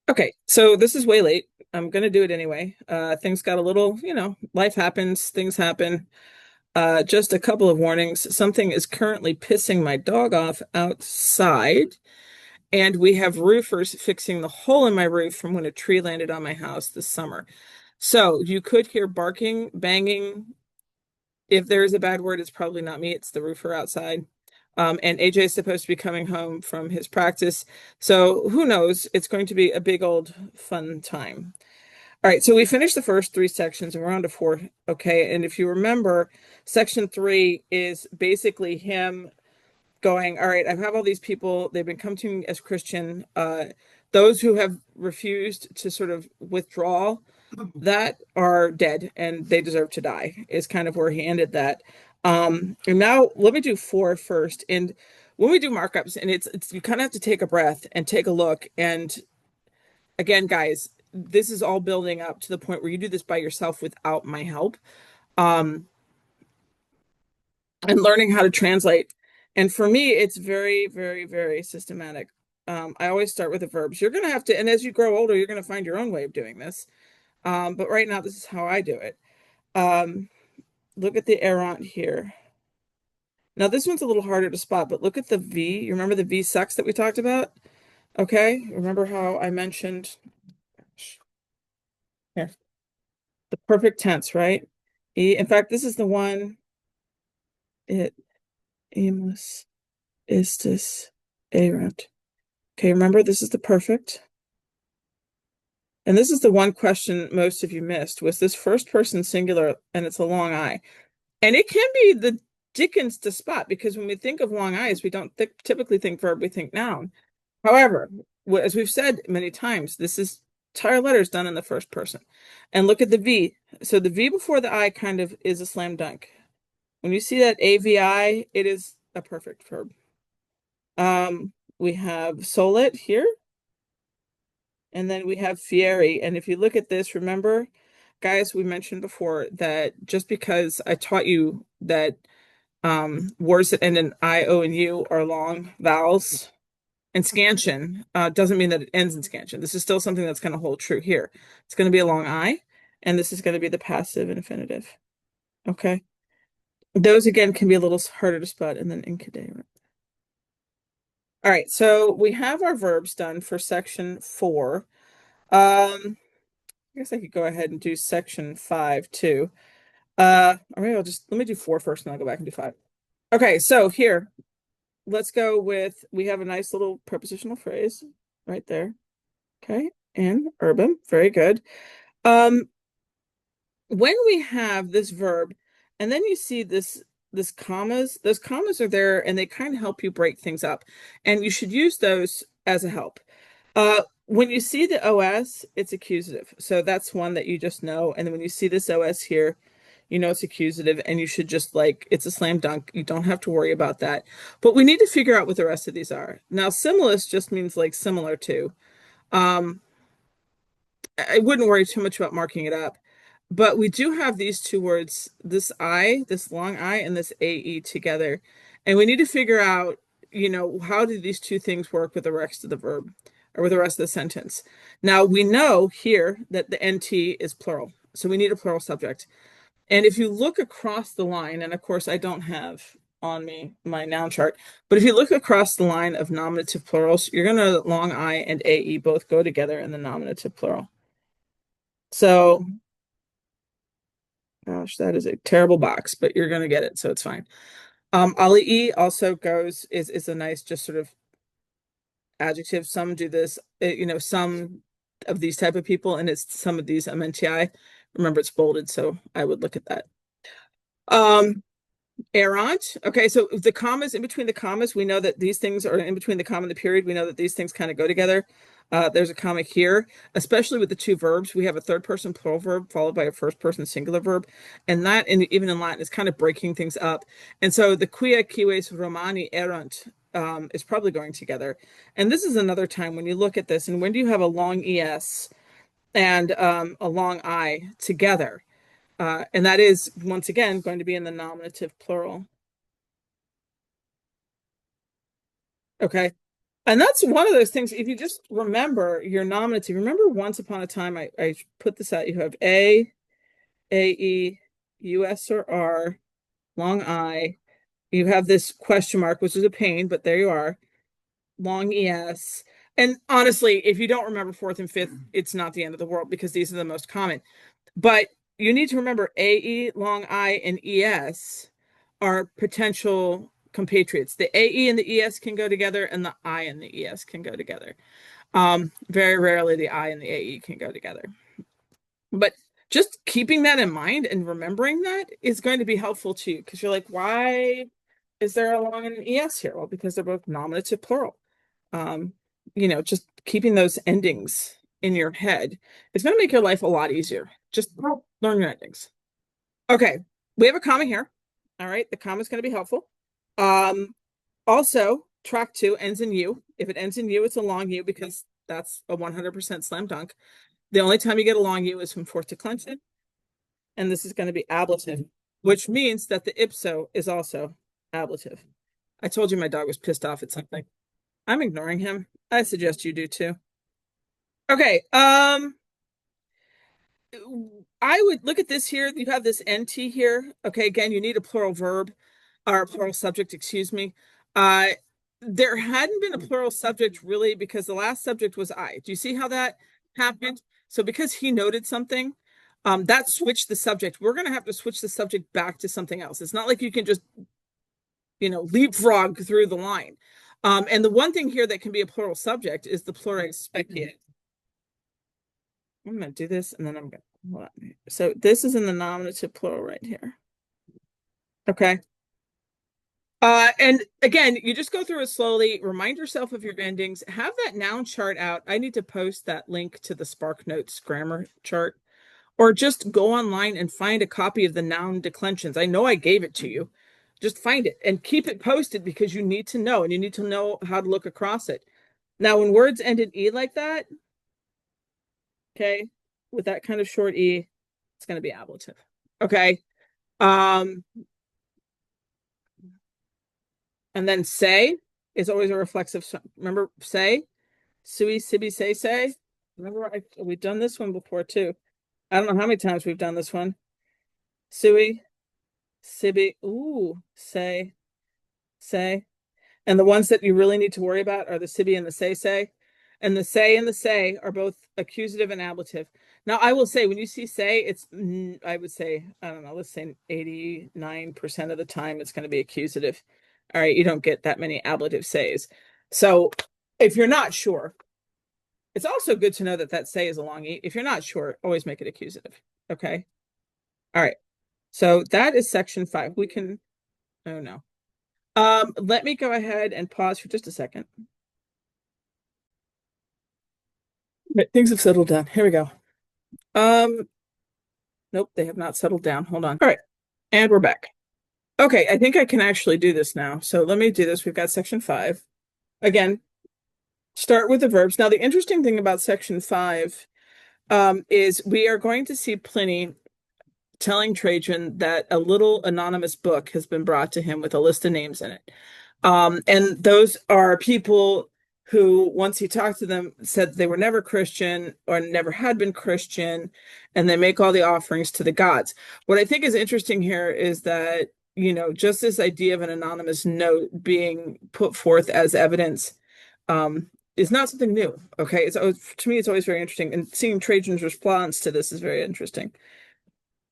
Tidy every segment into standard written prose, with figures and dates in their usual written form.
Okay, so this is way late. I'm gonna do it anyway. Things got a little, life happens, things happen. Just a couple of warnings. Something is currently pissing my dog off outside, and we have roofers fixing the hole in my roof from when a tree landed on my house this summer. So you could hear barking, banging. If there is a bad word, it's probably not me, it's the roofer outside. And AJ is supposed to be coming home from his practice. So who knows? It's going to be a big old fun time. All right, so we finished the first three sections and we're on to four. Okay, and if you remember, section three is basically him going, all right, I have all these people, they've been coming to me as Christian. Those who have refused to sort of withdraw that are dead and they deserve to die, is kind of where he ended that. And now let me do four first. And when we do markups, and it's you kind of have to take a breath and take a look. And again, guys, this is all building up to the point where you do this by yourself without my help. Um, and learning how to translate. And for me, it's very, very, very systematic. I always start with the verbs. You're going to have to, and as you grow older, you're going to find your own way of doing this. But right now, this is how I do it. Um, Look at the errant here. Now, this one's a little harder to spot, but look at the V. You remember the V sucks that we talked about? Okay. Remember how I mentioned here, the perfect tense, right? In fact, this is the one, it aimless istis errant. Okay, remember this is the perfect. And this is the one question most of you missed was this first person singular and it's a long I. And it can be the dickens to spot because when we think of long I's, we don't typically think verb, we think noun. However, as we've said many times, this is entire letters done in the first person. And look at the V. So the V before the I kind of is a slam dunk. When you see that AVI, it is a perfect verb. We have solet here, and then we have fieri. And if you look at this, remember, guys, we mentioned before that just because I taught you that words that end in I, O, and U are long vowels and scansion doesn't mean that it ends in scansion. This is still something that's going to hold true here. It's going to be a long I, and this is going to be the passive infinitive. Okay. Those again can be a little harder to spot, and then incadaver. All right, so we have our verbs done for section four. I guess I could go ahead and do section five too. Or maybe I'll just let me do four first and I'll go back and do five. Okay, so here, let's go with we have a nice little prepositional phrase right there. Okay, in urban, very good. Um, when we have this verb, and then you see this commas, those commas are there and they kind of help you break things up. And you should use those as a help. When you see the OS, it's accusative. So that's one that you just know. And then when you see this OS here, you know it's accusative and you should just like it's a slam dunk. You don't have to worry about that. But we need to figure out what the rest of these are. Now, similus just means like similar to. Um, I wouldn't worry too much about marking it up. But we do have these two words, this I, this long I, and this AE together. And we need to figure out, how do these two things work with the rest of the verb or with the rest of the sentence? Now, we know here that the NT is plural. So we need a plural subject. And if you look across the line, and of course, I don't have on me my noun chart, but if you look across the line of nominative plurals, you're going to long I and AE both go together in the nominative plural. So gosh, that is a terrible box, but you're gonna get it, so it's fine. Ali also goes is a nice just sort of adjective. Some do this, some of these type of people, and it's some of these MNTI. Remember, it's bolded, so I would look at that. Um, Errant. Okay, so the commas in between the commas, we know that these things are in between the comma and the period. We know that these things kind of go together. There's a comma here, especially with the two verbs. We have a third person plural verb followed by a first person singular verb. And that, even in Latin, is kind of breaking things up. And so the quia cives Romani errant is probably going together. And this is another time when you look at this, and when do you have a long ES and a long I together? And that is, once again, going to be in the nominative plural. Okay. And that's one of those things. If you just remember your nominative, remember once upon a time, I put this out. You have AE, US or R, long I. You have this question mark, which is a pain, but there you are. Long ES. And honestly, if you don't remember fourth and fifth, it's not the end of the world because these are the most common. But you need to remember AE, long I, and ES are potential compatriots. The AE and the ES can go together, and the I and the ES can go together. Very rarely the I and the AE can go together. But just keeping that in mind and remembering that is going to be helpful to you because you're like, why is there a long and an ES here? Well, because they're both nominative plural. Um, just keeping those endings in your head, it's going to make your life a lot easier. Just learn your endings. Okay, we have a comma here. All right, the comma is going to be helpful. Also, track 2 ends in U. If it ends in U, it's a long U because that's a 100% slam dunk. The only time you get a long U is from fourth declension, and this is going to be ablative, which means that the ipso is also ablative. I told you my dog was pissed off at something. I'm ignoring him. I suggest you do too. Okay, I would look at this here. You have this NT here. Okay, again, you need a plural verb or a plural subject, excuse me. Uh, there hadn't been a plural subject really because the last subject was I. Do you see how that happened? So because he noted something, that switched the subject. We're going to have to switch the subject back to something else. It's not like you can just, leapfrog through the line. And the one thing here that can be a plural subject is the pluralis specie. I'm going to do this and then I'm going to, hold on. So this is in the nominative plural right here. Okay. And again, you just go through it slowly, remind yourself of your endings, have that noun chart out. I need to post that link to the SparkNotes grammar chart, or just go online and find a copy of the noun declensions. I know I gave it to you. Just find it and keep it posted because you need to know, and you need to know how to look across it. Now, when words end in E like that, okay, with that kind of short E, it's going to be ablative. Okay. And then say is always a reflexive. Remember, say, sui, sibi, say. Remember, we've done this one before too. I don't know how many times we've done this one. Sui, sibi, ooh, say. And the ones that you really need to worry about are the sibi and the say. And the say are both accusative and ablative. Now, I will say, when you see say, it's, I would say, I don't know, let's say 89% of the time it's going to be accusative. All right, you don't get that many ablative says. So if you're not sure, it's also good to know that that say is a long E. If you're not sure, always make it accusative. Okay. All right. So that is section 5. We can, oh no. Let me go ahead and pause for just a second. Things have settled down. Here we go. Nope, they have not settled down. Hold on. All right. And we're back. Okay, I think I can actually do this now. So let me do this. We've got section 5. Again, start with the verbs. Now, the interesting thing about section 5 is we are going to see Pliny telling Trajan that a little anonymous book has been brought to him with a list of names in it. And those are people who, once he talked to them, said they were never Christian or never had been Christian, and they make all the offerings to the gods. What I think is interesting here is that, just this idea of an anonymous note being put forth as evidence is not something new. Okay. To me, it's always very interesting. And seeing Trajan's response to this is very interesting.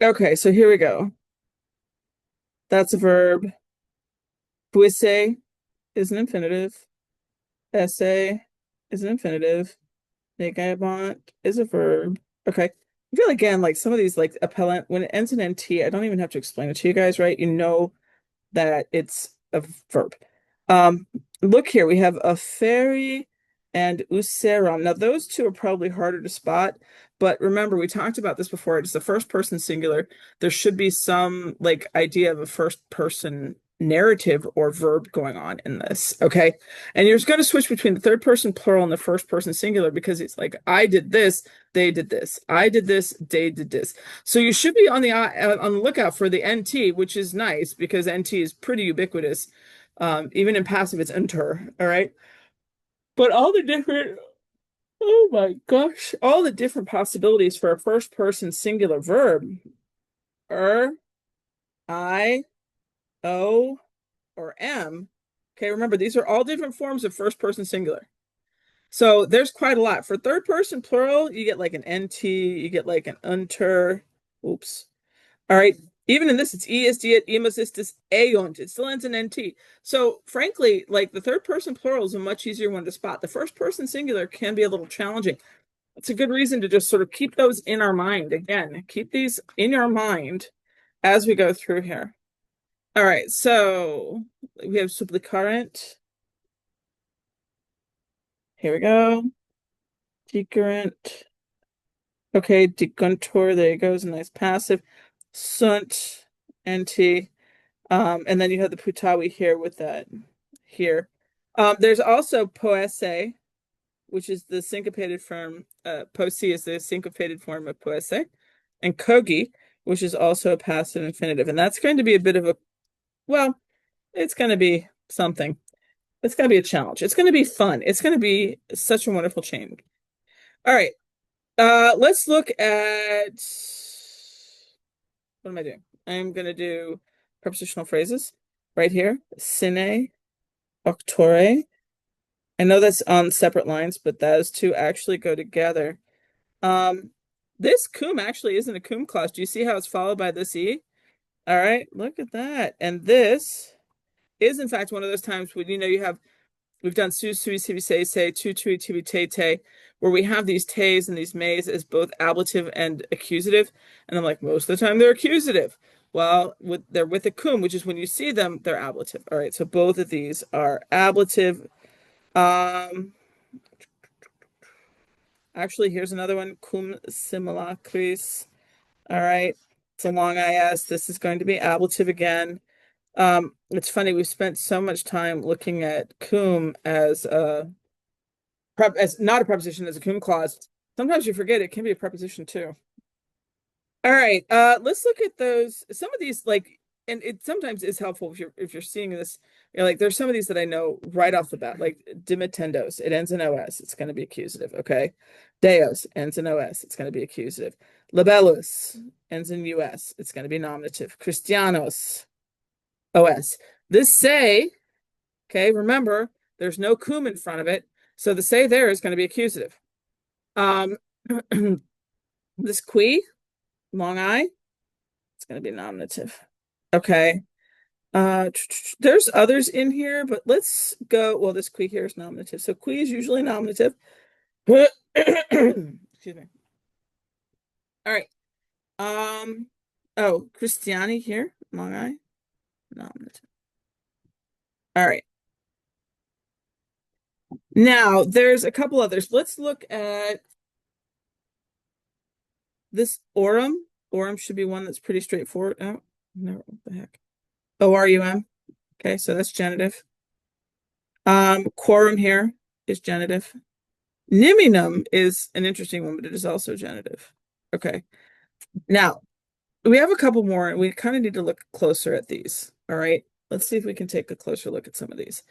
Okay, so here we go. That's a verb. Puisse is an infinitive. Esse is an infinitive. Negabont is a verb. Okay. I feel again like some of these like appellant, when it ends in NT, I don't even have to explain it to you guys, right? You know that it's a verb. Look here, we have a ferry and useram. Now those two are probably harder to spot, but remember we talked about this before. It's the first person singular. There should be some like idea of a first person narrative or verb going on in this. Okay. And you're just going to switch between the third person plural and the first person singular because it's like I did this, they did this. I did this, they did this. So you should be on the lookout for the NT, which is nice because NT is pretty ubiquitous. Even in passive, it's enter. All right. But all the different, oh my gosh, all the different possibilities for a first person singular verb. Er, I, O, or M. Okay, remember, these are all different forms of first person singular. So there's quite a lot. For third person plural, you get like an NT, you get like an unter. Oops. All right. Even in this, it's ESD, imus istis, eunt. It still ends in NT. So frankly, like the third person plural is a much easier one to spot. The first person singular can be a little challenging. It's a good reason to just sort of keep those in our mind. Again, keep these in our mind as we go through here. All right, so we have supplicurrent. Here we go. Decurrent. Okay, deguntor. There you go. Is a nice passive. Sunt, NT. And then you have the putawi here with that here. There's also poesse, which is the syncopated form. Posse is the syncopated form of poesse, and kogi, which is also a passive infinitive. And that's going to be a bit of a, well, it's going to be something. It's going to be a challenge. It's going to be fun. It's going to be such a wonderful change. All right. Let's look at, what am I doing? I'm going to do prepositional phrases right here. Sine, octore. I know that's on separate lines, but those two actually go together. Um, this cum actually isn't a cum clause. Do you see how it's followed by this E? All right, look at that. And this is in fact one of those times when you have we've done su sui sibi say tu tui tibi te te, where we have these tays and these mays as both ablative and accusative. And I'm like, most of the time they're accusative. Well, they're with a cum, which is when you see them, they're ablative. All right, so both of these are ablative. Actually, here's another one, cum simulacris. All right, it's a long IS. This is going to be ablative again. It's funny, we've spent so much time looking at cum as a as not a preposition, as a cum clause. Sometimes you forget it can be a preposition too. All right, let's look at those. Some of these, like, and it sometimes is helpful if you're seeing this. You're like, there's some of these that I know right off the bat, like dimittendos. It ends in os. It's going to be accusative. Okay, deos ends in os. It's going to be accusative. Libellus ends in us. It's going to be nominative. Christianos, os. This say, okay, remember, there's no cum in front of it, so the say there is going to be accusative. This qui, long I, it's going to be nominative. Okay. There's others in here, but let's go. Well, this qui here is nominative. So qui is usually nominative. Excuse me. All right. Oh, Christiani here, long I, nominative. All right. Now there's a couple others. Let's look at this orum. Orum should be one that's pretty straightforward. Oh, no, what the heck? ORUM. Okay, so that's genitive. Quorum here is genitive. Niminum is an interesting one, but it is also genitive. Okay. Now, we have a couple more, and we kind of need to look closer at these. All right. Let's see if we can take a closer look at some of these.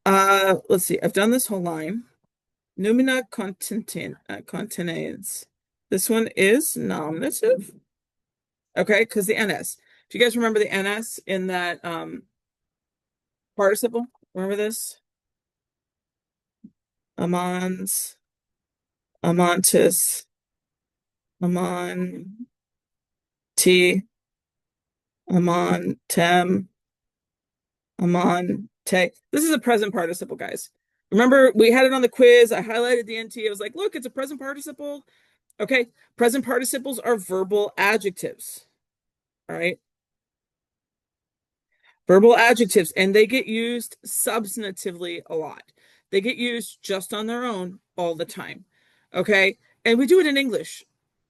Let's see. I've done this whole line. Numina continens. This one is nominative. Okay, because the NS. Do you guys remember the NS in that participle? Remember this? Amans, amantis, amanti, amantem, amante. This is a present participle, guys. Remember, we had it on the quiz. I highlighted the NT. I was like, look, it's a present participle. Okay, present participles are verbal adjectives. All right. Verbal adjectives, and they get used substantively a lot. They get used just on their own all the time. Okay. And we do it in English.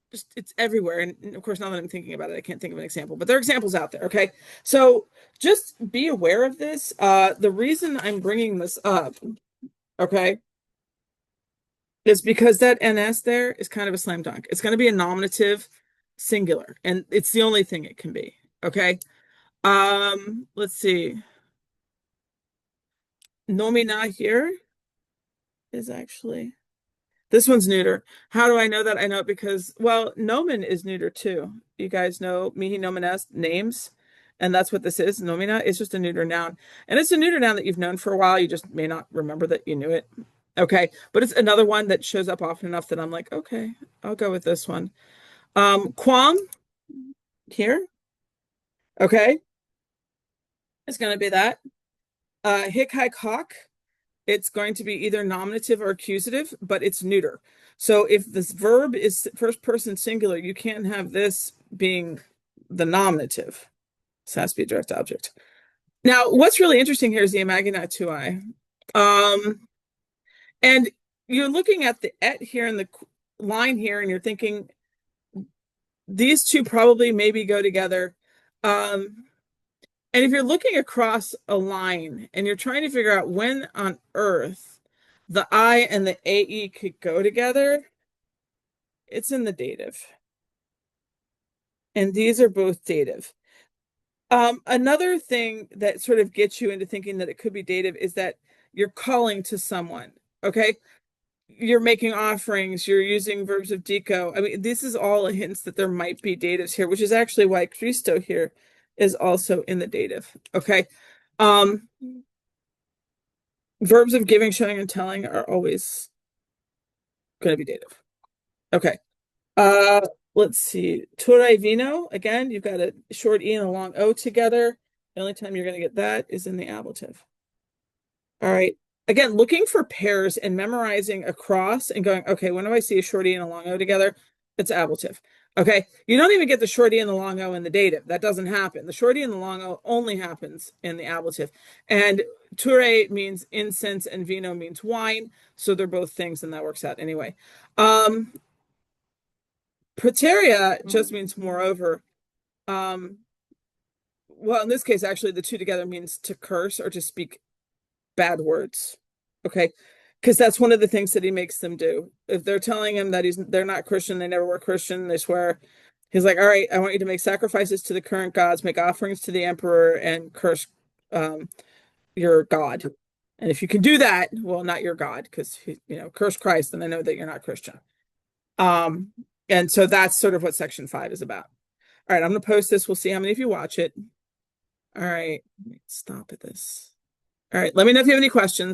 Just it's everywhere. And of course, now that I'm thinking about it, I can't think of an example, but there are examples out there. Okay. So just be aware of this. The reason I'm bringing this up, okay, is because that NS there is kind of a slam dunk. It's going to be a nominative singular, and it's the only thing it can be. Okay. Let's see. Nomina here. is actually this one's neuter. How do I know that? I know it because, well, nomen is neuter too. You guys know mihi nomen est, names, and that's what this is. Nomina is just a neuter noun. And it's a neuter noun that you've known for a while. You just may not remember that you knew it. Okay. But it's another one that shows up often enough that I'm like, okay, I'll go with this one. Quam here. Okay. It's going to be that. Hick, hike, hawk. It's going to be either nominative or accusative, but it's neuter. So if this verb is first person singular, you can't have this being the nominative. This has to be a direct object. Now, what's really interesting here is the imagina tuae. And you're looking at the et here and the line here, and you're thinking these two probably maybe go together. And if you're looking across a line and you're trying to figure out when on earth the I and the AE could go together, it's in the dative. And these are both dative. Another thing that sort of gets you into thinking that it could be dative is that you're calling to someone, okay? You're making offerings, you're using verbs of deco. I mean, this is all hints that there might be datives here, which is actually why Christo here is also in the dative, okay? Verbs of giving, showing, and telling are always going to be dative. Okay. Uh, let's see. Turai vino. Again, you've got a short E and a long O together. The only time you're going to get that is in the ablative. All right. Again, looking for pairs and memorizing across and going, okay, when do I see a short E and a long O together? It's ablative. Okay. You don't even get the short E and the long O in the dative. That doesn't happen. The short E and the long O only happens in the ablative. And ture means incense and vino means wine. So they're both things, and that works out anyway. Praeterea just means moreover. Well, in this case, actually, the two together means to curse or to speak bad words. Okay. Because that's one of the things that he makes them do. If they're telling him that they're not Christian, they never were Christian, they swear. He's like, all right, I want you to make sacrifices to the current gods, make offerings to the emperor, and curse your God. And if you can do that, well, not your God, because curse Christ, then I know that you're not Christian. Um, and so that's sort of what section 5 is about. All right, I'm gonna post this. We'll see how many of you watch it. All right, stop at this. All right, let me know if you have any questions.